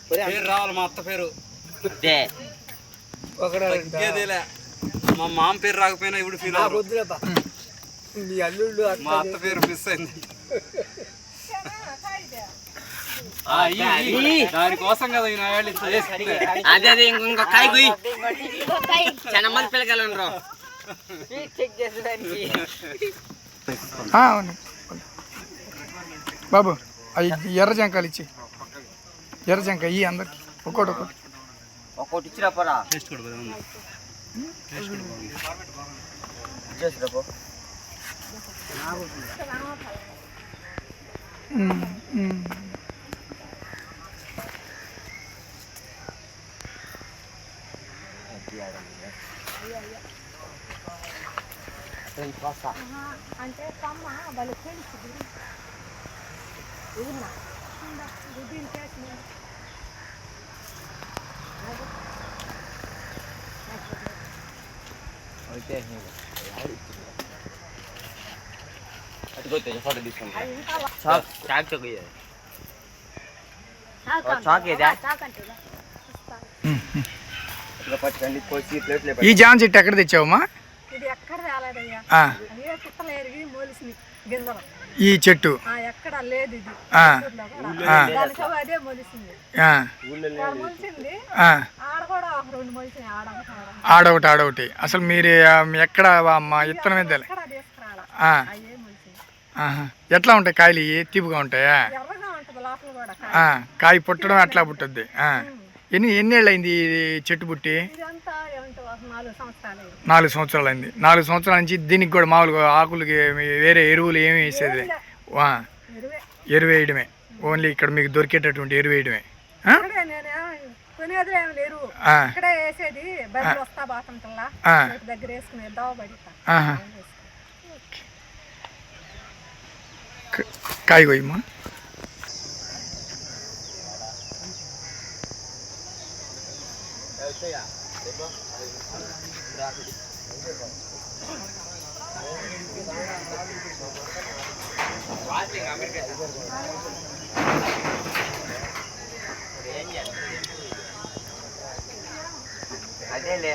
పేరు రావాలి మా అత్త పేరు మా మామ పేరు రాకపోయినా ఇప్పుడు ఫీల్ మా అత్త పేరు మిస్ అయింది దానికోసం కదా అదే ఇంకొక కాయ కుయ్యి చాలా మంది పిల్లగలరు అవును బాబు అవి ఎర్ర జంకాలు ఇచ్చి ఎర్ర జంక ఇవి అందరికి ఒక్కోటి ఒక్కోటి ఇచ్చిరా పోరా అంటే కమ్మ వాళ్ళు తెలుసు ఫోటో తీసుకుంటా ఈ జామ చెట్టు ఎక్కడ తెచ్చావమ్మా ఇది ఎక్కడ రాలేదయ్యా పుట్టలేరు మోలిసింది గింజలు ఈ చెట్టు ఎక్కడ లేదు ఇది అదే మొలిసింది మొలిసింది ఆడ కూడా రెండు మొలిసింది ఆడొకటి ఆడొకటి అసలు మీరు ఎక్కడ ఇత్తనం మీద ఎట్లా ఉంటాయి కాయలు తీపుగా ఉంటాయా కాయ పుట్టడం అట్లా పుట్టుద్ది ఎన్నేళ్ళు అయింది చెట్టు పుట్టి 4 సంవత్సరాలు అయింది 4 సంవత్సరాల నుంచి దీనికి కూడా మామూలుగా ఆకులకి వేరే ఎరువులు ఏమి వేసేది ఎరువు వేయడమే ఓన్లీ ఇక్కడ మీకు దొరికేటటువంటి ఎరువు వేయడమే కాయ కొయ్యమ్మా అదేలే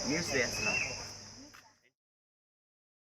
న్యూస్ వేస్తున్నా